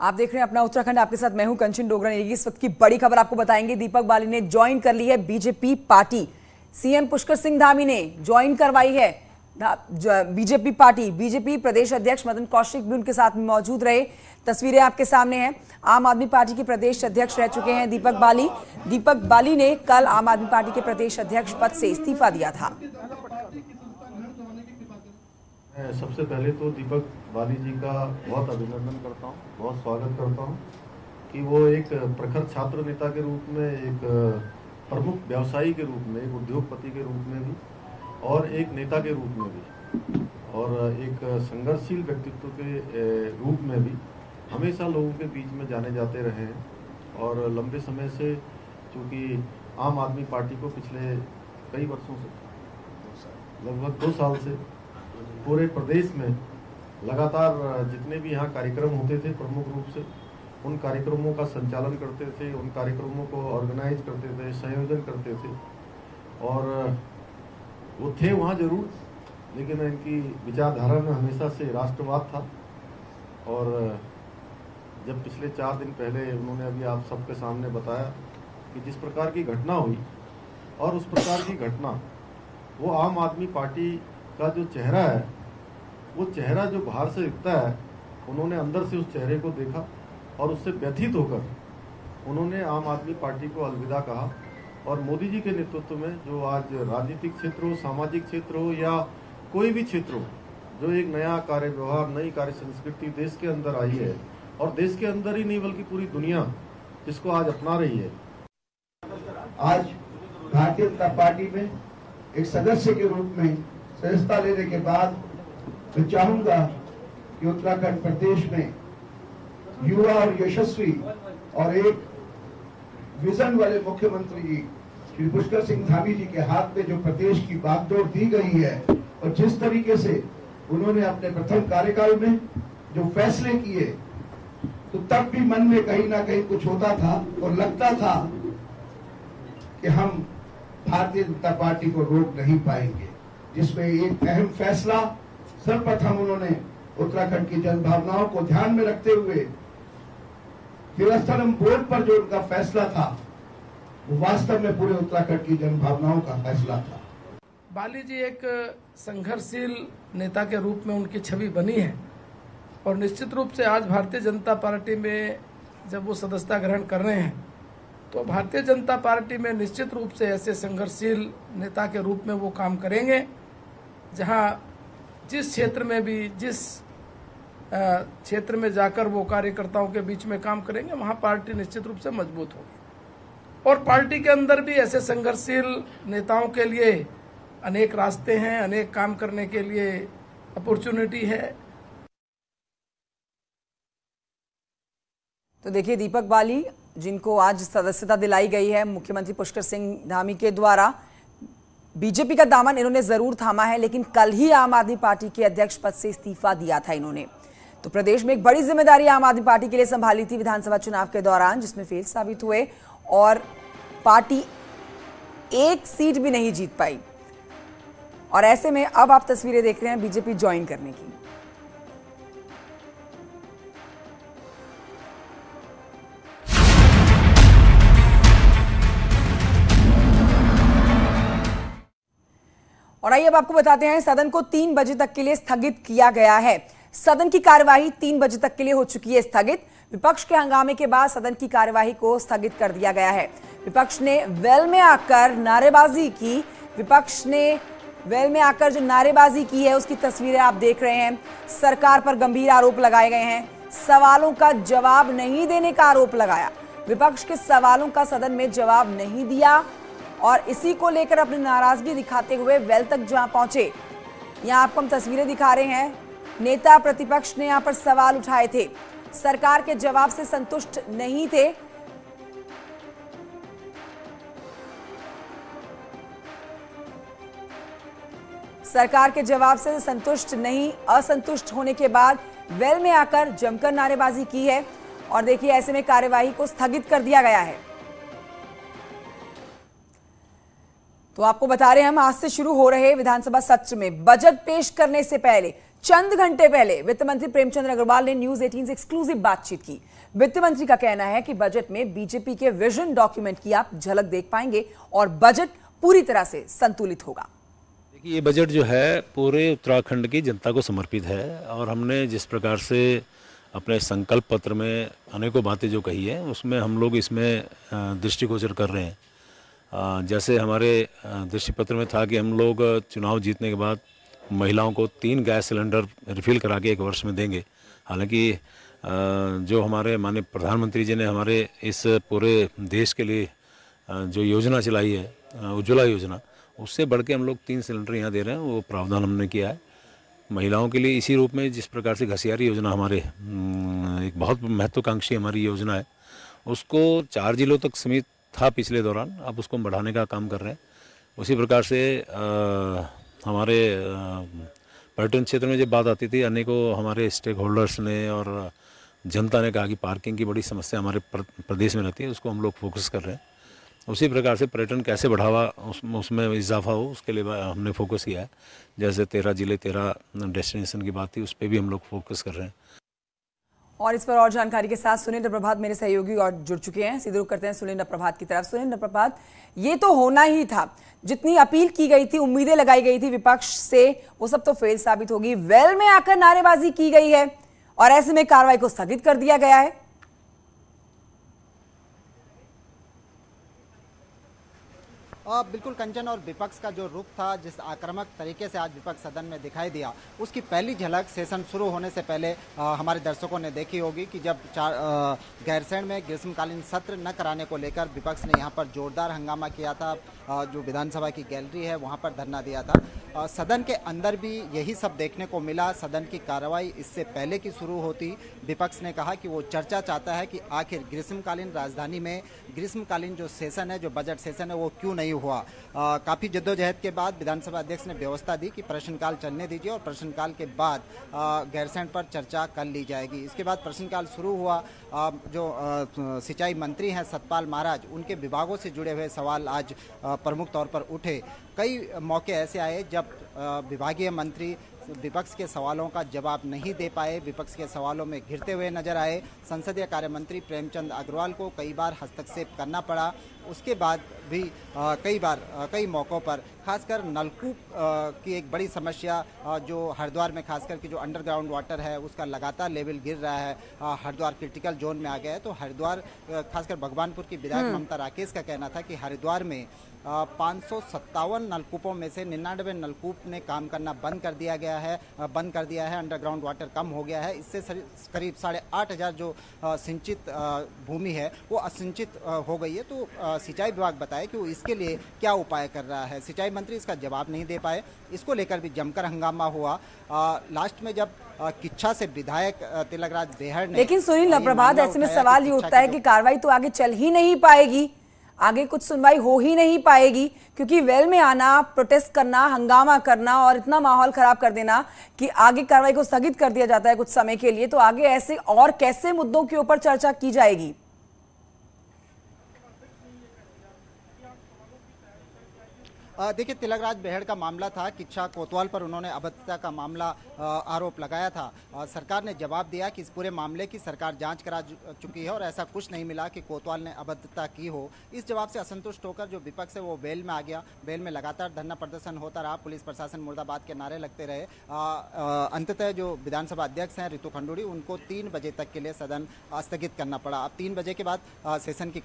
आप देख रहे हैं अपना उत्तराखंड, आपके साथ मैं हूं कंचन डोगरा। इस वक्त की बड़ी खबर आपको बताएंगे। दीपक बाली ने ज्वाइन कर ली है BJP party. CM Pushkar Singh Dhami ने ज्वाइन करवाई है बीजेपी पार्टी। बीजेपी प्रदेश अध्यक्ष मदन कौशिक भी उनके साथ मौजूद रहे। तस्वीरें आपके सामने हैं। आम आदमी पार्टी के प्रदेश अध्यक्ष रह चुके हैं दीपक बाली। दीपक बाली ने कल आम आदमी पार्टी के प्रदेश अध्यक्ष पद से इस्तीफा दिया था। सबसे पहले तो दीपक बाली जी का बहुत अभिनंदन करता हूँ, बहुत स्वागत करता हूँ कि वो एक प्रखर छात्र नेता के रूप में, एक प्रमुख व्यवसायी के रूप में, एक उद्योगपति के रूप में भी और एक नेता के रूप में भी और एक संघर्षशील व्यक्तित्व के रूप में भी हमेशा लोगों के बीच में जाने जाते रहे हैं। और लंबे समय से, चूँकि आम आदमी पार्टी को पिछले कई वर्षों से, लगभग 2 साल से पूरे प्रदेश में लगातार जितने भी यहाँ कार्यक्रम होते थे, प्रमुख रूप से उन कार्यक्रमों का संचालन करते थे, उन कार्यक्रमों को ऑर्गेनाइज करते थे, संयोजन करते थे। और वो थे वहाँ जरूर, लेकिन इनकी विचारधारा में हमेशा से राष्ट्रवाद था। और जब पिछले 4 दिन पहले उन्होंने अभी आप सबके सामने बताया कि जिस प्रकार की घटना हुई, और उस प्रकार की घटना वो आम आदमी पार्टी का जो चेहरा है, वो चेहरा जो बाहर से दिखता है, उन्होंने अंदर से उस चेहरे को देखा और उससे व्यथित होकर उन्होंने आम आदमी पार्टी को अलविदा कहा। और मोदी जी के नेतृत्व में जो आज राजनीतिक क्षेत्र हो, सामाजिक क्षेत्र हो या कोई भी क्षेत्र हो, जो एक नया कार्य व्यवहार, नई कार्य संस्कृति देश के अंदर आई है, और देश के अंदर ही नहीं बल्कि पूरी दुनिया जिसको आज अपना रही है। आज भारतीय जनता पार्टी में एक सदस्य के रूप में सदस्यता लेने के बाद मैं चाहूंगा कि उत्तराखंड प्रदेश में युवा और यशस्वी और एक विजन वाले मुख्यमंत्री जी श्री पुष्कर सिंह धामी जी के हाथ में जो प्रदेश की बागडोर दी गई है, और जिस तरीके से उन्होंने अपने प्रथम कार्यकाल में जो फैसले किए, तो तब भी मन में कहीं ना कहीं कुछ होता था और लगता था कि हम भारतीय जनता पार्टी को रोक नहीं पाएंगे। जिसमें एक अहम फैसला सर्वप्रथम उन्होंने उत्तराखंड की जनभावनाओं को ध्यान में रखते हुए हिलस्थलम बोर्ड पर जो उनका फैसला था, वो वास्तव में पूरे उत्तराखंड की जनभावनाओं का फैसला था। बाली जी एक संघर्षशील नेता के रूप में उनकी छवि बनी है, और निश्चित रूप से आज भारतीय जनता पार्टी में जब वो सदस्यता ग्रहण कर रहे हैं, तो भारतीय जनता पार्टी में निश्चित रूप से ऐसे संघर्षशील नेता के रूप में वो काम करेंगे, जहां जिस क्षेत्र में भी, जिस क्षेत्र में जाकर वो कार्यकर्ताओं के बीच में काम करेंगे, वहां पार्टी निश्चित रूप से मजबूत होगी। और पार्टी के अंदर भी ऐसे संघर्षशील नेताओं के लिए अनेक रास्ते हैं, अनेक काम करने के लिए अपॉर्चुनिटी है। तो देखिए, दीपक बाली जिनको आज सदस्यता दिलाई गई है मुख्यमंत्री पुष्कर सिंह धामी के द्वारा, बीजेपी का दामन इन्होंने जरूर थामा है, लेकिन कल ही आम आदमी पार्टी के अध्यक्ष पद से इस्तीफा दिया था इन्होंने। तो प्रदेश में एक बड़ी जिम्मेदारी आम आदमी पार्टी के लिए संभाली थी विधानसभा चुनाव के दौरान, जिसमें फेल साबित हुए और पार्टी एक सीट भी नहीं जीत पाई। और ऐसे में अब आप तस्वीरें देख रहे हैं बीजेपी ज्वाइन करने की। और आइए अब आपको बताते हैं, सदन को 3 बजे तक के लिए स्थगित किया गया है। सदन की कार्यवाही 3 बजे तक के लिए हो चुकी है स्थगित। विपक्ष के हंगामे के बाद सदन की कार्यवाही को स्थगित कर दिया गया है। विपक्ष ने वेल में आकर नारेबाजी की। विपक्ष ने वेल में आकर जो नारेबाजी की है, उसकी तस्वीरें आप देख रहे हैं। सरकार पर गंभीर आरोप लगाए गए हैं। सवालों का जवाब नहीं देने का आरोप लगाया। विपक्ष के सवालों का सदन में जवाब नहीं दिया, और इसी को लेकर अपनी नाराजगी दिखाते हुए वेल तक जहां पहुंचे, यहां आपको हम तस्वीरें दिखा रहे हैं। नेता प्रतिपक्ष ने यहां पर सवाल उठाए थे, सरकार के जवाब से संतुष्ट नहीं थे। सरकार के जवाब से संतुष्ट नहीं, असंतुष्ट होने के बाद वेल में आकर जमकर नारेबाजी की है। और देखिए, ऐसे में कार्यवाही को स्थगित कर दिया गया है। तो आपको बता रहे हैं, हम आज से शुरू हो रहे विधानसभा सत्र में बजट पेश करने से पहले चंद घंटे पहले वित्त मंत्री प्रेमचंद अग्रवाल ने न्यूज 18 से एक्सक्लूसिव बातचीत की। वित्त मंत्री का कहना है कि बजट में बीजेपी के विजन डॉक्यूमेंट की आप झलक देख पाएंगे और बजट पूरी तरह से संतुलित होगा। देखिए, ये बजट जो है पूरे उत्तराखंड की जनता को समर्पित है और हमने जिस प्रकार से अपने संकल्प पत्र में अनेकों बातें जो कही है उसमें हम लोग इसमें दृष्टिगोचर कर रहे हैं। जैसे हमारे दृष्टिपत्र में था कि हम लोग चुनाव जीतने के बाद महिलाओं को 3 गैस सिलेंडर रिफिल करा के 1 वर्ष में देंगे। हालांकि जो हमारे माननीय प्रधानमंत्री जी ने हमारे इस पूरे देश के लिए जो योजना चलाई है उज्ज्वला योजना, उससे बढ़ के हम लोग 3 सिलेंडर यहाँ दे रहे हैं, वो प्रावधान हमने किया है महिलाओं के लिए। इसी रूप में जिस प्रकार से घसियारी योजना हमारे एक बहुत महत्वाकांक्षी हमारी योजना है, उसको 4 जिलों तक सीमित था पिछले दौरान, अब उसको बढ़ाने का काम कर रहे हैं। उसी प्रकार से हमारे पर्यटन क्षेत्र में जब बात आती थी, अनेकों हमारे स्टेक होल्डर्स ने और जनता ने कहा कि पार्किंग की बड़ी समस्या हमारे प्रदेश में रहती है, उसको हम लोग फोकस कर रहे हैं। उसी प्रकार से पर्यटन कैसे बढ़ावा उसमें इजाफा हो, उसके लिए हमने फोकस किया है। जैसे 13 जिले 13 डेस्टिनेशन की बात थी, उस पर भी हम लोग फोकस कर रहे हैं। और इस पर और जानकारी के साथ सुनील प्रभात मेरे सहयोगी और जुड़ चुके हैं। सीधे रुख करते हैं सुनील प्रभात की तरफ। सुनील प्रभात, ये तो होना ही था, जितनी अपील की गई थी, उम्मीदें लगाई गई थी विपक्ष से, वो सब तो फेल साबित होगी। वेल में आकर नारेबाजी की गई है और ऐसे में कार्रवाई को स्थगित कर दिया गया है। बिल्कुल कंचन, और विपक्ष का जो रुख था, जिस आक्रामक तरीके से आज विपक्ष सदन में दिखाई दिया, उसकी पहली झलक सेशन शुरू होने से पहले हमारे दर्शकों ने देखी होगी कि जब गैरसैंण में ग्रीष्मकालीन सत्र न कराने को लेकर विपक्ष ने यहां पर जोरदार हंगामा किया था। जो विधानसभा की गैलरी है वहां पर धरना दिया था। सदन के अंदर भी यही सब देखने को मिला। सदन की कार्रवाई इससे पहले की शुरू होती, विपक्ष ने कहा कि वो चर्चा चाहता है कि आखिर ग्रीष्मकालीन राजधानी में ग्रीष्मकालीन जो सेशन है, जो बजट सेशन है, वो क्यों नहीं हुआ। काफ़ी जद्दोजहद के बाद विधानसभा अध्यक्ष ने व्यवस्था दी कि प्रश्नकाल चलने दीजिए और प्रश्नकाल के बाद गैरसैंण पर चर्चा कर ली जाएगी। इसके बाद प्रश्नकाल शुरू हुआ। जो सिंचाई मंत्री हैं सतपाल महाराज, उनके विभागों से जुड़े हुए सवाल आज प्रमुख तौर पर उठे। कई मौके ऐसे आए जब विभागीय मंत्री विपक्ष के सवालों का जवाब नहीं दे पाए, विपक्ष के सवालों में घिरते हुए नजर आए। संसदीय कार्य मंत्री प्रेमचंद अग्रवाल को कई बार हस्तक्षेप करना पड़ा। उसके बाद भी कई मौक़ों पर खासकर नलकूप की एक बड़ी समस्या, जो हरिद्वार में खासकर कि जो अंडरग्राउंड वाटर है उसका लगातार लेवल गिर रहा है। हरिद्वार क्रिटिकल जोन में आ गया है। तो हरिद्वार, खासकर भगवानपुर की विधायक ममता राकेश का कहना था कि हरिद्वार में 557 नलकूपों में से 99 नलकूप ने काम करना बंद कर दिया है। अंडरग्राउंड वाटर कम हो गया है। इससे करीब 8,500 जो सिंचित भूमि है वो असिंचित हो गई है। तो सिंचाई विभाग बताए कि वो इसके लिए क्या उपाय कर रहा है। सिंचाई मंत्री इसका जवाब नहीं दे पाए। इसको लेकर भी जमकर हंगामा हुआ। लास्ट में जब किच्छा से विधायक तिलकराज बेहड़ ने, लेकिन सुनील प्रभात, ऐसे में सवाल ये उठता है कि कार्रवाई तो आगे चल ही नहीं पाएगी, आगे कुछ सुनवाई हो ही नहीं पाएगी, क्योंकि वेल में आना, प्रोटेस्ट करना, हंगामा करना और इतना माहौल खराब कर देना कि आगे कार्रवाई को स्थगित कर दिया जाता है कुछ समय के लिए, तो आगे ऐसे और कैसे मुद्दों के ऊपर चर्चा की जाएगी। देखिए, तिलकराज बेहड़ का मामला था। किच्छा कोतवाल पर उन्होंने अभद्रता का मामला आरोप लगाया था। सरकार ने जवाब दिया कि इस पूरे मामले की सरकार जांच करा चुकी है और ऐसा कुछ नहीं मिला कि कोतवाल ने अभद्रता की हो। इस जवाब से असंतुष्ट होकर जो विपक्ष है वो वेल में आ गया। वेल में लगातार धरना प्रदर्शन होता रहा, पुलिस प्रशासन मुर्दाबाद के नारे लगते रहे। अंततः जो विधानसभा अध्यक्ष हैं ऋतु खंडूड़ी, उनको 3 बजे तक के लिए सदन स्थगित करना पड़ा। अब 3 बजे के बाद सेशन की